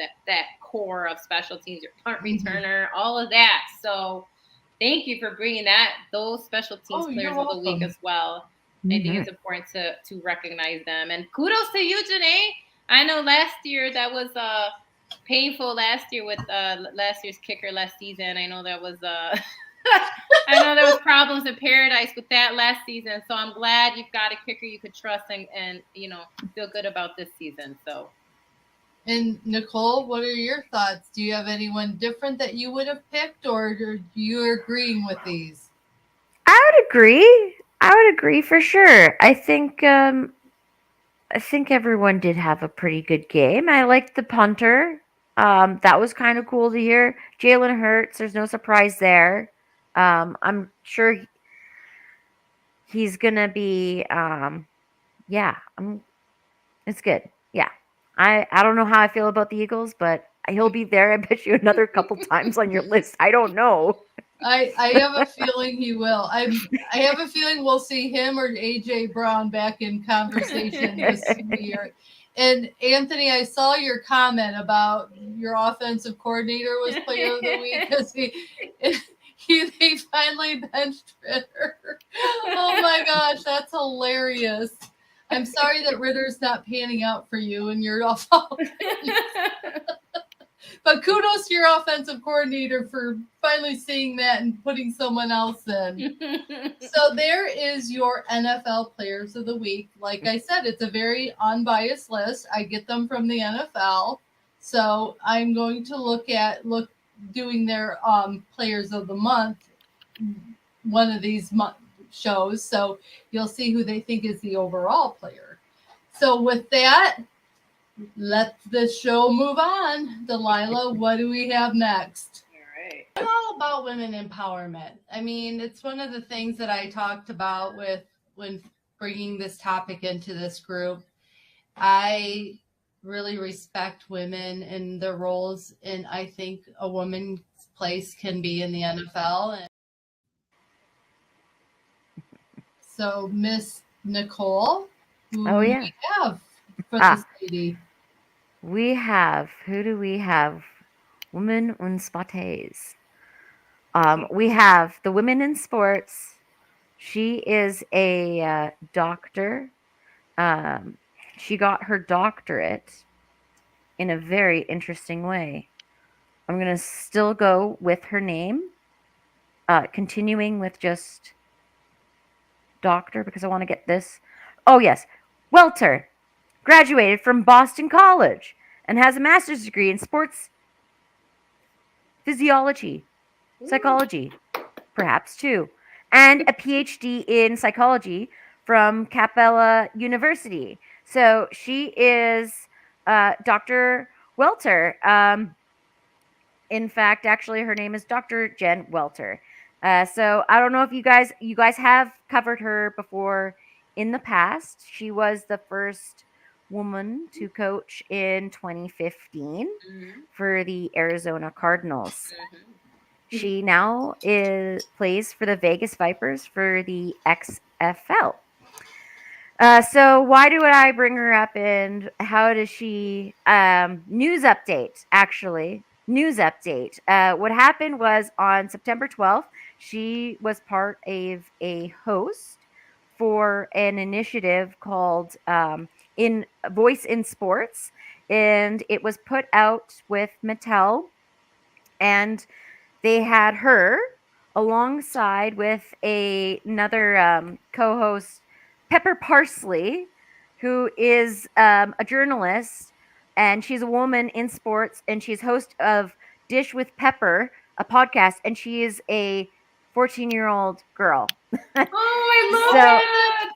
core of special teams, your punt returner, all of that. So thank you for bringing those special teams players of the week as well. I think it's important to recognize them, and kudos to you, Janae. I know last year that was painful. Last year with last year's kicker last season, I know that was I know there was problems in paradise with that last season. So I'm glad you've got a kicker you could trust and feel good about this season. So. And Nicole, what are your thoughts? Do you have anyone different that you would have picked, or are you agreeing with these? I would agree for sure. I think everyone did have a pretty good game. I liked the punter. That was kind of cool to hear. Jalen Hurts, there's no surprise there. I'm sure he's gonna be. It's good. Yeah, I don't know how I feel about the Eagles, but he'll be there. I bet you another couple times on your list. I don't know. I have a feeling he will. I have a feeling we'll see him or AJ Brown back in conversation this year. And Anthony, I saw your comment about your offensive coordinator was Player of the Week because they finally benched Ritter. Oh my gosh, that's hilarious. I'm sorry that Ritter's not panning out for you and you're off. But kudos to your offensive coordinator for finally seeing that and putting someone else in. So there is your NFL Players of the Week. Like I said, it's a very unbiased list. I get them from the NFL. So I'm going to look doing their Players of the Month, one of these shows. So you'll see who they think is the overall player. So with that, let the show move on. Delilah, what do we have next? All right. I'm all about women empowerment. I mean, it's one of the things that I talked about when bringing this topic into this group. I really respect women and their roles, and I think a woman's place can be in the NFL. So, Miss Nicole, who do we have for this lady? We have, who do we have? Women und Sports. We have the Women in Sports. She is a doctor. She got her doctorate in a very interesting way. I'm going to still go with her name, continuing with just doctor because I want to get this. Oh, yes. Welter graduated from Boston College and has a master's degree in sports physiology, psychology, perhaps too, and a PhD in psychology from Capella University. So she is Dr. Welter. In fact, actually, her name is Dr. Jen Welter. So I don't know if you guys have covered her before in the past. She was the first woman to coach in 2015 for the Arizona Cardinals. She now plays for the Vegas Vipers for the XFL. So why do I bring her up, and how does she? News update, actually. News update. What happened was on September 12th, she was part of a host for an initiative called in Voice in Sports, and it was put out with Mattel, and they had her alongside with another co-host, Pepper Parsley, who is a journalist, and she's a woman in sports, and she's host of Dish with Pepper, a podcast, and she is a 14-year-old girl. Oh, I love that!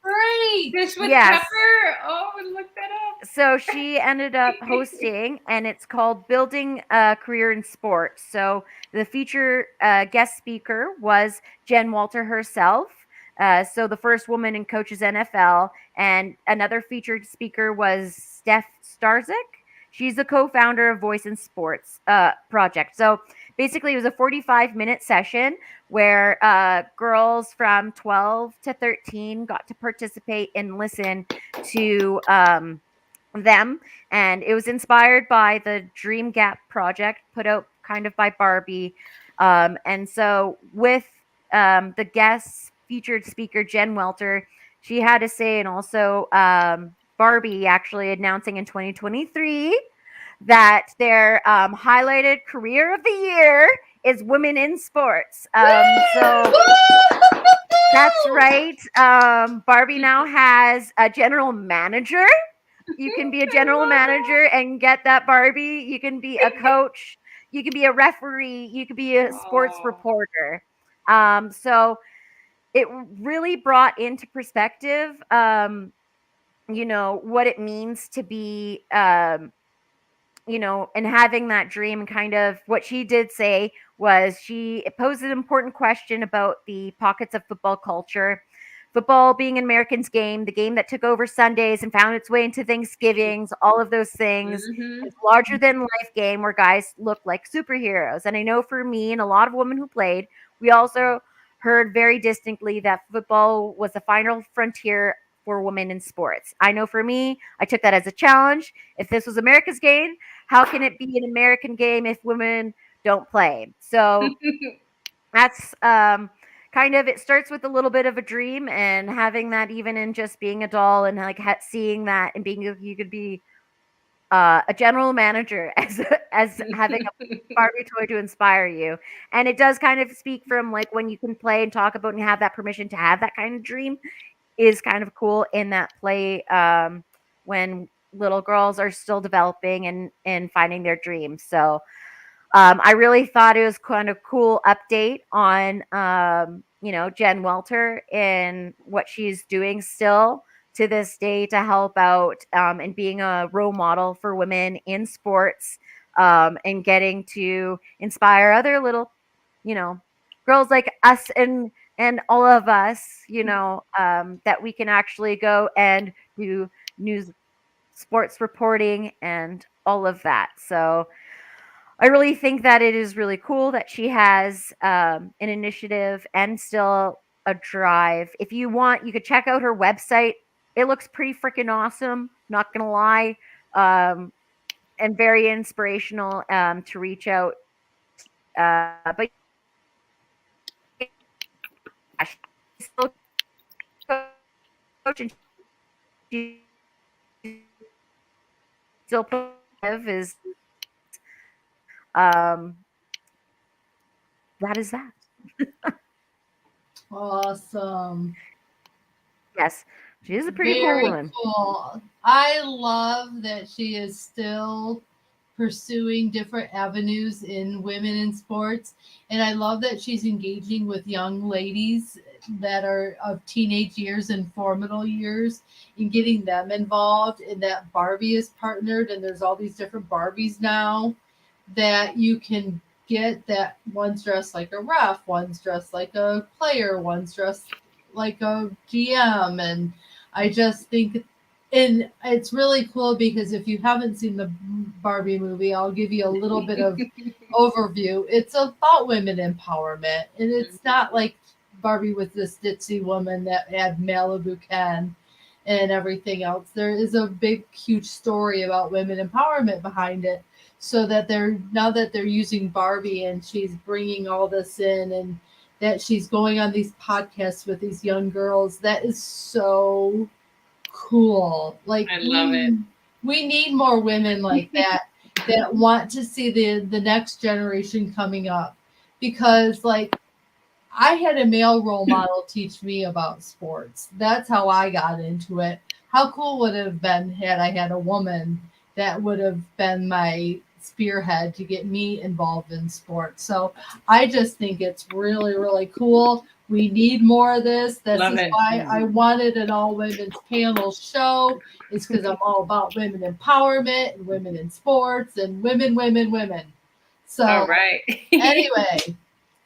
Great. Dish with Pepper. Oh, look that up. So she ended up hosting, and it's called Building a Career in Sports. So the feature guest speaker was Jen Welter herself. So the first woman in Coaches NFL, and another featured speaker was Steph Starzik. She's the co-founder of Voice in Sports project. So basically, it was a 45-minute session where girls from 12 to 13 got to participate and listen to them. And it was inspired by the Dream Gap project put out kind of by Barbie. And so with the guest featured speaker, Jen Welter, she had to say, and also Barbie actually announcing in 2023 that their highlighted career of the year is Women in Sports. So that's right. Barbie now has a general manager. You can be a general manager and get that Barbie. You can be a coach. You can be a referee. You could be a sports reporter. So it really brought into perspective, what it means to be, and having that dream. And kind of what she did say was she posed an important question about the pockets of football culture. Football being an American's game, the game that took over Sundays and found its way into Thanksgivings, all of those things. It's larger than life game where guys look like superheroes. And I know for me and a lot of women who played, we also heard very distinctly that football was the final frontier for women in sports. I know for me, I took that as a challenge. If this was America's game, how can it be an American game if women don't play? So that's kind of, it starts with a little bit of a dream, and having that even in just being a doll, and like seeing that and being, you could be a general manager as having a Barbie toy to inspire you. And it does kind of speak from like when you can play and talk about and have that permission to have that kind of dream is kind of cool in that play, when little girls are still developing and finding their dreams. So I really thought it was kind of cool update on, Jen Welter and what she's doing still to this day to help out, and being a role model for women in sports, and getting to inspire other little, girls like us and all of us, that we can actually go and do news, sports reporting, and all of that. So I really think that it is really cool that she has, an initiative and still a drive. If you want, you could check out her website. It looks pretty freaking awesome, not gonna lie, and very inspirational, to reach out. But yeah, she's still coaching. She's still is, um, that is that. Awesome. Yes, she is a pretty cool Very woman. cool. I love that she is still pursuing different avenues in women in sports. And I love that she's engaging with young ladies that are of teenage years and formative years and getting them involved. And that Barbie is partnered, and there's all these different Barbies now that you can get, that one's dressed like a ref, one's dressed like a player, one's dressed like a GM. And I just think, and it's really cool because if you haven't seen the Barbie movie, I'll give you a little bit of overview. It's about women empowerment, and it's not like Barbie was this ditzy woman that had Malibu Ken and everything else. There is a big, huge story about women empowerment behind it. So that now that they're using Barbie and she's bringing all this in, and that she's going on these podcasts with these young girls, that is so cool. Like, I love it. We need more women like that that want to see the next generation coming up, because like I had a male role model teach me about sports. That's how I got into it. How cool would it have been had I had a woman that would have been my spearhead to get me involved in sports? So I just think it's really, really cool. We need more of this. This Love is it. why I wanted an all women's panel show. It's because I'm all about women empowerment and women in sports and women, women, women. So All right. anyway,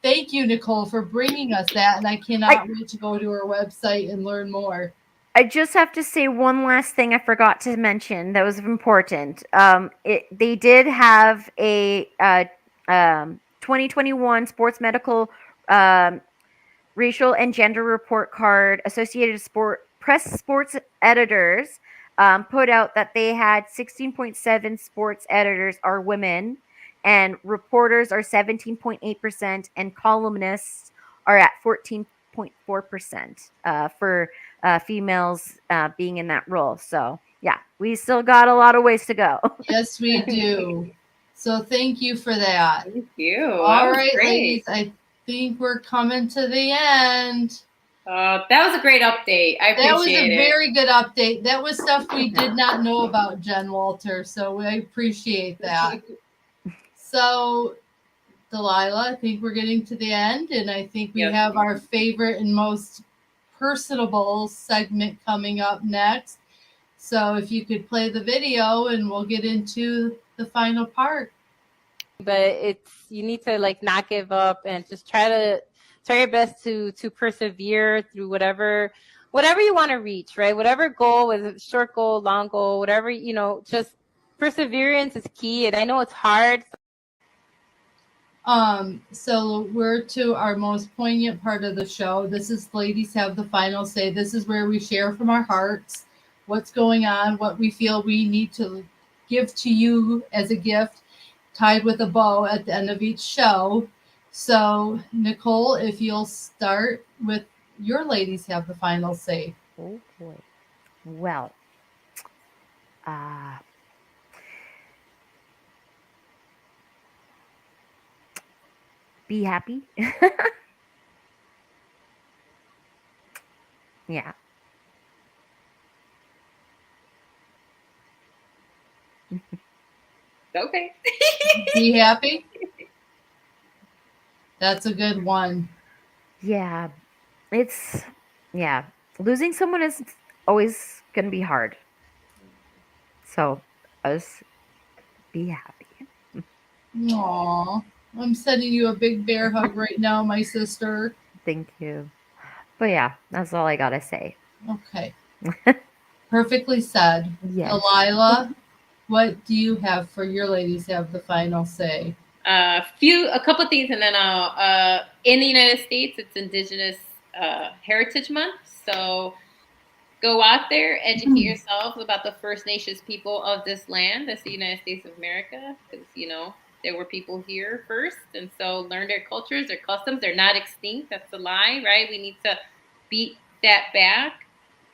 thank you, Nicole, for bringing us that. And I cannot wait to go to her website and learn more. I just have to say one last thing I forgot to mention that was important. They did have a 2021 sports medical, racial and gender report card. Associated Press sports editors, put out that they had 16.7 sports editors are women, and reporters are 17.8%, and columnists are at 14.4%, for females being in that role. So yeah, we still got a lot of ways to go. Yes, we do. So thank you for that. Thank you. All right, ladies, I think we're coming to the end. That was a great update. I appreciate it. That was a very good update. That was stuff we did not know about Jen Walter, so I appreciate that. So, Delilah, I think we're getting to the end, and I think we have our favorite and most personable segment coming up next. So if you could play the video, and we'll get into the final part. But you need to like not give up and just try your best to persevere through whatever you want to reach, right? Whatever goal, whether it's short goal, long goal, whatever, just perseverance is key. And I know it's hard. So we're to our most poignant part of the show. This is Ladies Have the Final Say. This is where we share from our hearts what's going on, what we feel we need to give to you as a gift, tied with a bow at the end of each show. So, Nicole, if you'll start with your ladies have the final say. Oh boy. Well, uh, be happy. Yeah. Okay. Be happy. That's a good one. Yeah. It's, yeah. Losing someone is always going to be hard. So, us be happy. Aw, I'm sending you a big bear hug right now, my sister. Thank you. But yeah, that's all I got to say. Okay. Perfectly said. Yes. Delilah, what do you have for your ladies have the final say? A couple of things, and then I'll. In the United States, it's Indigenous Heritage Month, so go out there, educate yourselves about the First Nations people of this land. That's the United States of America, because there were people here first, and so learn their cultures, their customs. They're not extinct. That's a lie, right? We need to beat that back.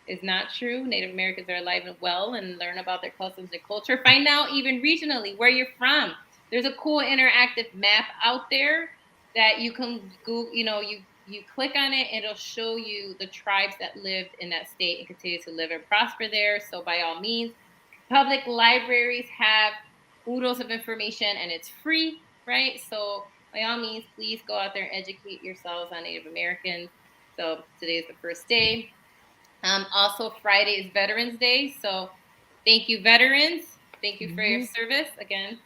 It's not true. Native Americans are alive and well, and learn about their customs and culture. Find out even regionally where you're from. There's a cool interactive map out there that you can go. You click on it, and it'll show you the tribes that lived in that state and continue to live and prosper there. So by all means, public libraries have oodles of information, and it's free, right? So by all means, please go out there and educate yourselves on Native Americans. So today is the first day. Also, Friday is Veterans Day. So thank you, veterans. Thank you for your service again.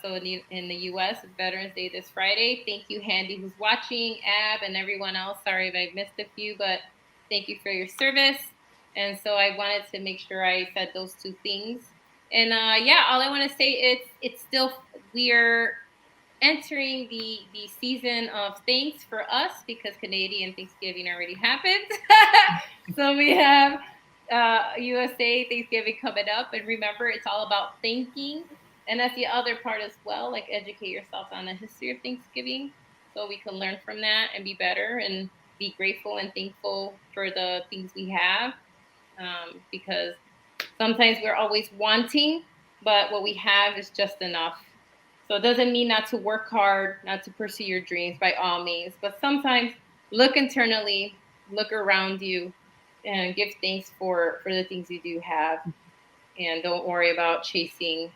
So in the U.S., it's Veterans Day this Friday. Thank you, Handy, who's watching, Ab, and everyone else. Sorry if I missed a few, but thank you for your service. And so I wanted to make sure I said those two things. And yeah, all I want to say is it's still, we are entering the season of thanks for us, because Canadian Thanksgiving already happened. So we have USA Thanksgiving coming up, and remember, it's all about thanking, and that's the other part as well. Like, educate yourself on the history of Thanksgiving, so we can learn from that and be better and be grateful and thankful for the things we have, because sometimes we're always wanting, but what we have is just enough. So it doesn't mean not to work hard, not to pursue your dreams, by all means, but sometimes look internally, look around you, and give thanks for the things you do have, and don't worry about chasing,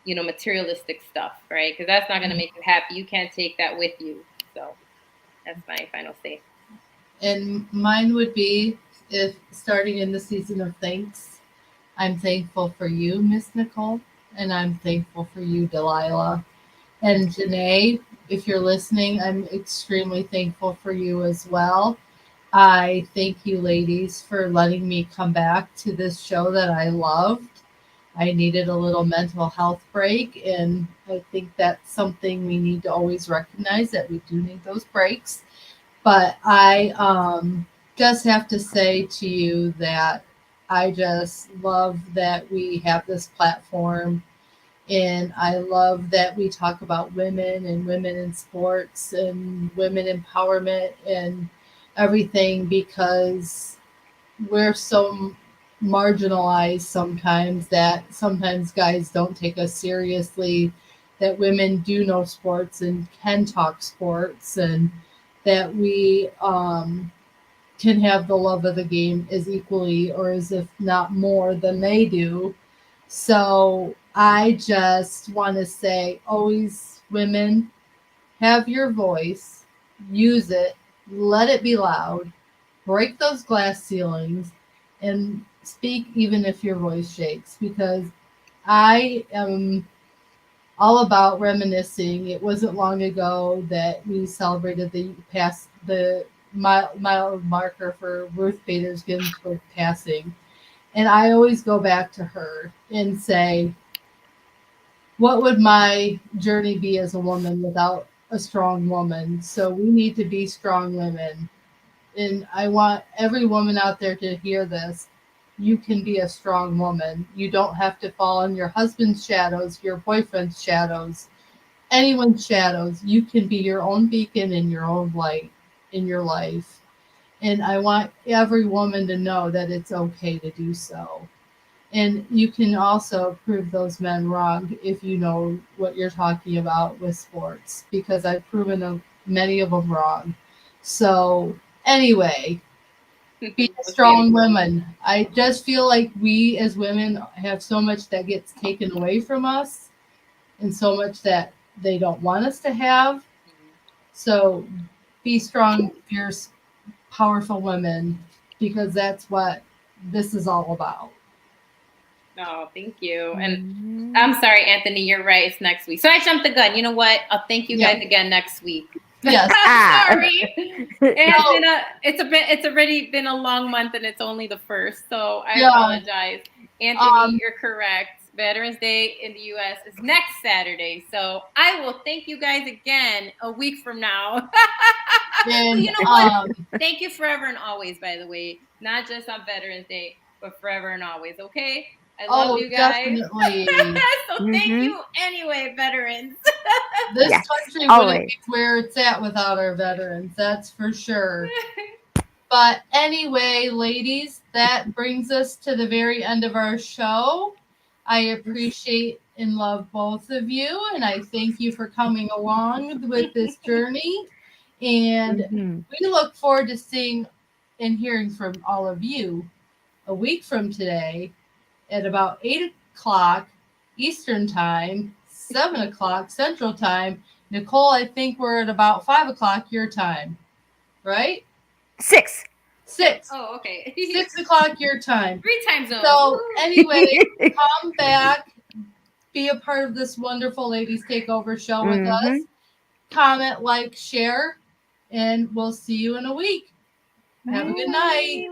materialistic stuff, right? Because that's not going to make you happy. You can't take that with you. So that's my final say. And mine would be, if starting in the season of thanks, I'm thankful for you, Miss Nicole, and I'm thankful for you, Delilah. And Janae, if you're listening, I'm extremely thankful for you as well. I thank you, ladies, for letting me come back to this show that I loved. I needed a little mental health break, and I think that's something we need to always recognize, that we do need those breaks. But I just have to say to you that I just love that we have this platform, and I love that we talk about women and women in sports and women empowerment and everything, because we're so marginalized sometimes that sometimes guys don't take us seriously, that women do know sports and can talk sports, and that we can have the love of the game as equally, or as if not more than they do. So I just want to say, always, women, have your voice, use it, let it be loud, break those glass ceilings, and speak even if your voice shakes, because I am all about reminiscing. It wasn't long ago that we celebrated the mile marker for Ruth Bader Ginsburg passing. And I always go back to her and say, what would my journey be as a woman without a strong woman? So we need to be strong women. And I want every woman out there to hear this. You can be a strong woman. You don't have to fall in your husband's shadows, your boyfriend's shadows. anyone's shadows. You can be your own beacon and your own light in your life. And I want every woman to know that it's okay to do so. And you can also prove those men wrong if you know what you're talking about with sports, because I've proven many of them wrong. So, anyway, be a strong woman. I just feel like we as women have so much that gets taken away from us and so much that they don't want us to have. So, be strong, fierce, powerful women, because that's what this is all about. Oh, thank you. And I'm sorry, Anthony, you're right. It's next week. So I jumped the gun. You know what? I'll thank you guys again next week. Yes. Sorry. It's already been a long month and it's only the first. So I apologize. Anthony, you're correct. Veterans Day in the US is next Saturday. So I will thank you guys again a week from now. And, you know what? Thank you forever and always, by the way. Not just on Veterans Day, but forever and always, okay? I love you guys. Definitely. So thank you anyway, veterans. This country wouldn't be where it's at without our veterans, that's for sure. But anyway, ladies, that brings us to the very end of our show. I appreciate and love both of you, and I thank you for coming along with this journey. And we look forward to seeing and hearing from all of you a week from today at about 8 o'clock Eastern Time, 7 o'clock Central Time. Nicole, I think we're at about 5 o'clock your time, right? 6. Oh, okay. 6 o'clock your time. 3 time zones. So anyway, come back, be a part of this wonderful Ladies Takeover show with us. Comment, like, share, and we'll see you in a week. Have a good night.